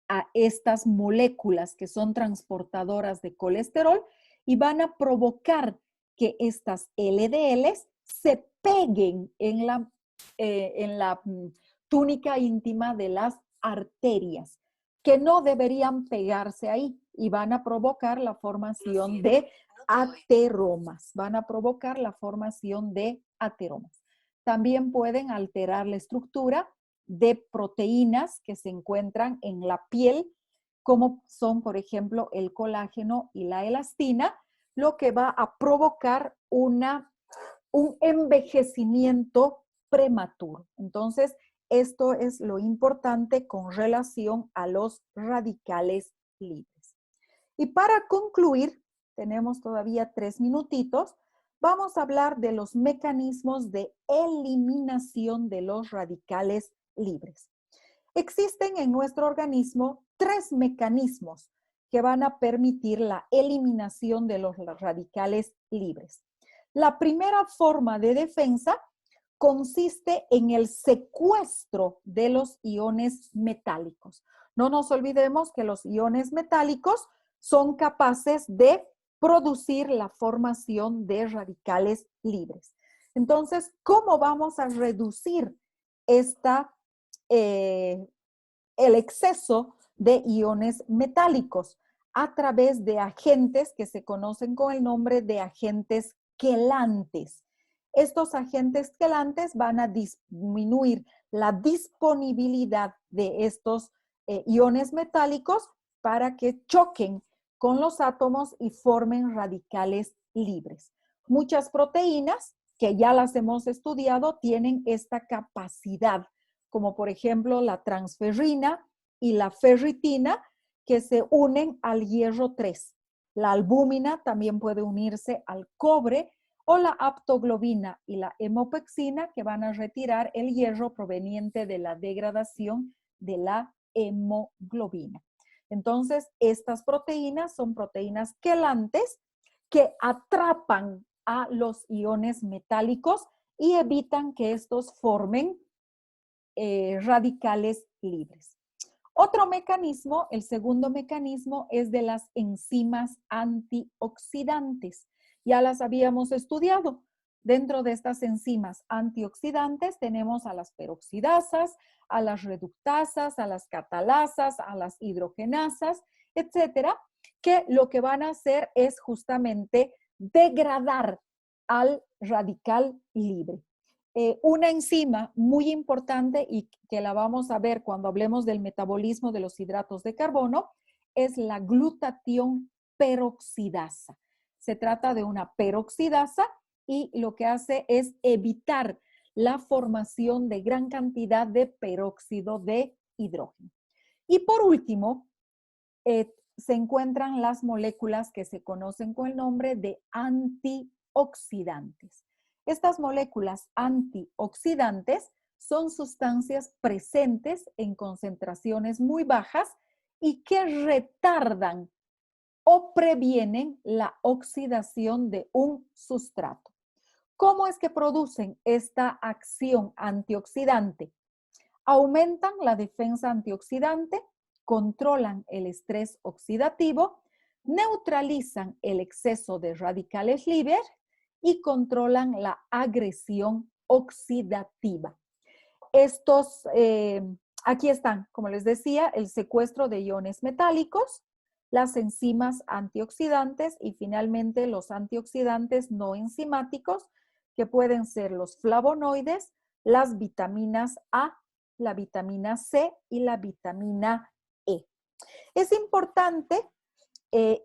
a estas moléculas que son transportadoras de colesterol y van a provocar que estas LDLs se peguen en la túnica íntima de las arterias, que no deberían pegarse ahí y van a provocar la formación de ateromas. Van a provocar la formación de ateromas. También pueden alterar la estructura de proteínas que se encuentran en la piel, como son, por ejemplo, el colágeno y la elastina, lo que va a provocar un envejecimiento prematuro. Entonces, esto es lo importante con relación a los radicales libres. Y para concluir, tenemos todavía 3 minutitos, vamos a hablar de los mecanismos de eliminación de los radicales libres. Existen en nuestro organismo 3 mecanismos que van a permitir la eliminación de los radicales libres. La primera forma de defensa consiste en el secuestro de los iones metálicos. No nos olvidemos que los iones metálicos son capaces de producir la formación de radicales libres. Entonces, ¿cómo vamos a reducir el exceso de iones metálicos? A través de agentes que se conocen con el nombre de agentes quelantes. Estos agentes quelantes van a disminuir la disponibilidad de estos iones metálicos para que choquen con los átomos y formen radicales libres. Muchas proteínas, que ya las hemos estudiado, tienen esta capacidad, como por ejemplo la transferrina y la ferritina, que se unen al hierro 3. La albúmina también puede unirse al cobre, o la aptoglobina y la hemopexina, que van a retirar el hierro proveniente de la degradación de la hemoglobina. Entonces, estas proteínas son proteínas quelantes que atrapan a los iones metálicos y evitan que estos formen radicales libres. Otro mecanismo, el segundo mecanismo, es de las enzimas antioxidantes. Ya las habíamos estudiado. Dentro de estas enzimas antioxidantes tenemos a las peroxidasas, a las reductasas, a las catalasas, a las hidrogenasas, etcétera, que lo que van a hacer es justamente degradar al radical libre. Una enzima muy importante y que la vamos a ver cuando hablemos del metabolismo de los hidratos de carbono es la glutatión peroxidasa. Se trata de una peroxidasa y lo que hace es evitar la formación de gran cantidad de peróxido de hidrógeno. Y por último, se encuentran las moléculas que se conocen con el nombre de antioxidantes. Estas moléculas antioxidantes son sustancias presentes en concentraciones muy bajas y que retardan o previenen la oxidación de un sustrato. ¿Cómo es que producen esta acción antioxidante? Aumentan la defensa antioxidante, controlan el estrés oxidativo, neutralizan el exceso de radicales libres y controlan la agresión oxidativa. Estos, aquí están, como les decía, el secuestro de iones metálicos, las enzimas antioxidantes y finalmente los antioxidantes no enzimáticos, que pueden ser los flavonoides, las vitaminas A, la vitamina C y la vitamina E. Es importante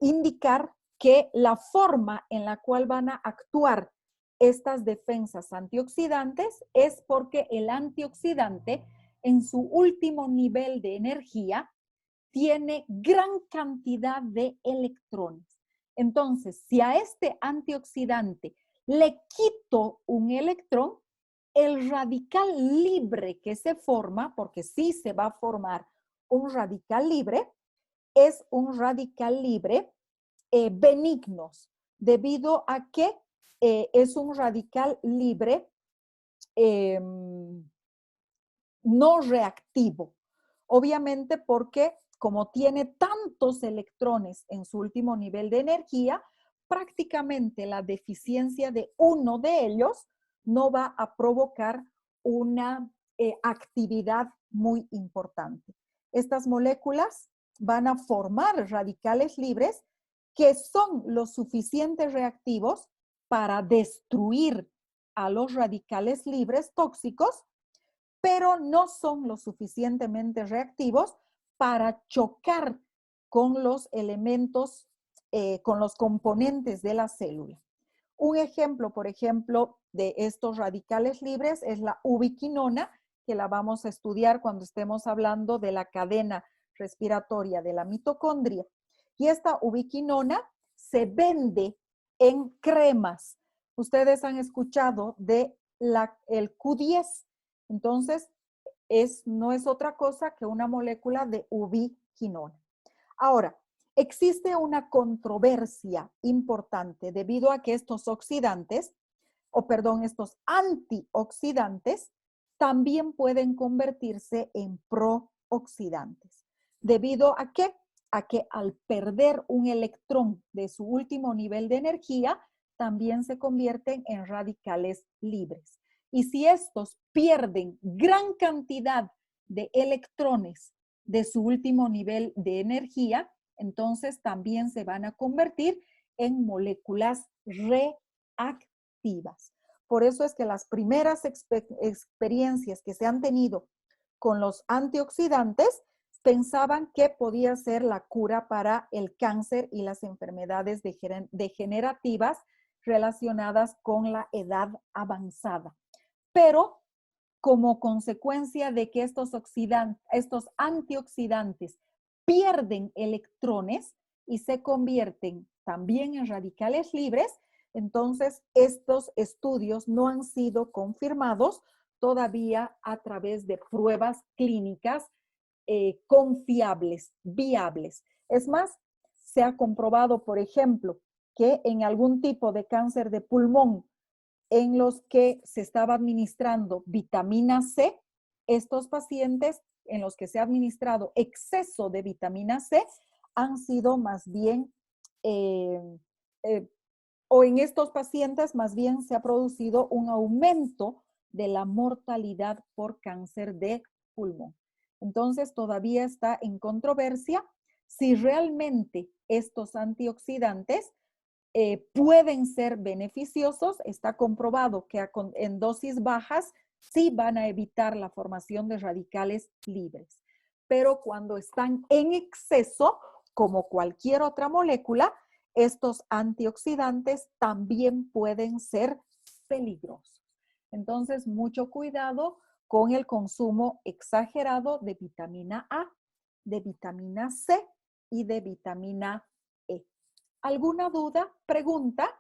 indicar que la forma en la cual van a actuar estas defensas antioxidantes es porque el antioxidante en su último nivel de energía tiene gran cantidad de electrones. Entonces, si a este antioxidante le quito un electrón, el radical libre que se forma, porque sí se va a formar un radical libre, es un radical libre benignos, debido a que es un radical libre no reactivo. Obviamente porque como tiene tantos electrones en su último nivel de energía, prácticamente la deficiencia de uno de ellos no va a provocar una actividad muy importante. Estas moléculas van a formar radicales libres que son lo suficiente reactivos para destruir a los radicales libres tóxicos, pero no son lo suficientemente reactivos para chocar con los elementos, con los componentes de la célula. Un ejemplo, por ejemplo, de estos radicales libres es la ubiquinona, que la vamos a estudiar cuando estemos hablando de la cadena respiratoria de la mitocondria. Y esta ubiquinona se vende en cremas. Ustedes han escuchado de el Q10. Entonces, no es otra cosa que una molécula de ubiquinona. Ahora, existe una controversia importante debido a que estos oxidantes, estos antioxidantes, también pueden convertirse en prooxidantes. ¿Debido a qué? A que al perder un electrón de su último nivel de energía, también se convierten en radicales libres. Y si estos pierden gran cantidad de electrones de su último nivel de energía, entonces también se van a convertir en moléculas reactivas. Por eso es que las primeras experiencias que se han tenido con los antioxidantes pensaban que podía ser la cura para el cáncer y las enfermedades degenerativas relacionadas con la edad avanzada. Pero como consecuencia de que estos antioxidantes pierden electrones y se convierten también en radicales libres, entonces estos estudios no han sido confirmados todavía a través de pruebas clínicas confiables, viables. Es más, se ha comprobado, por ejemplo, que en algún tipo de cáncer de pulmón en los que se estaba administrando vitamina C, estos pacientes en los que se ha administrado exceso de vitamina C han sido más bien, o en estos pacientes más bien se ha producido un aumento de la mortalidad por cáncer de pulmón. Entonces todavía está en controversia si realmente estos antioxidantes pueden ser beneficiosos. Está comprobado que en dosis bajas sí van a evitar la formación de radicales libres. Pero cuando están en exceso, como cualquier otra molécula, estos antioxidantes también pueden ser peligrosos. Entonces, mucho cuidado con el consumo exagerado de vitamina A, de vitamina C y de vitamina E. ¿Alguna duda? ¿Pregunta?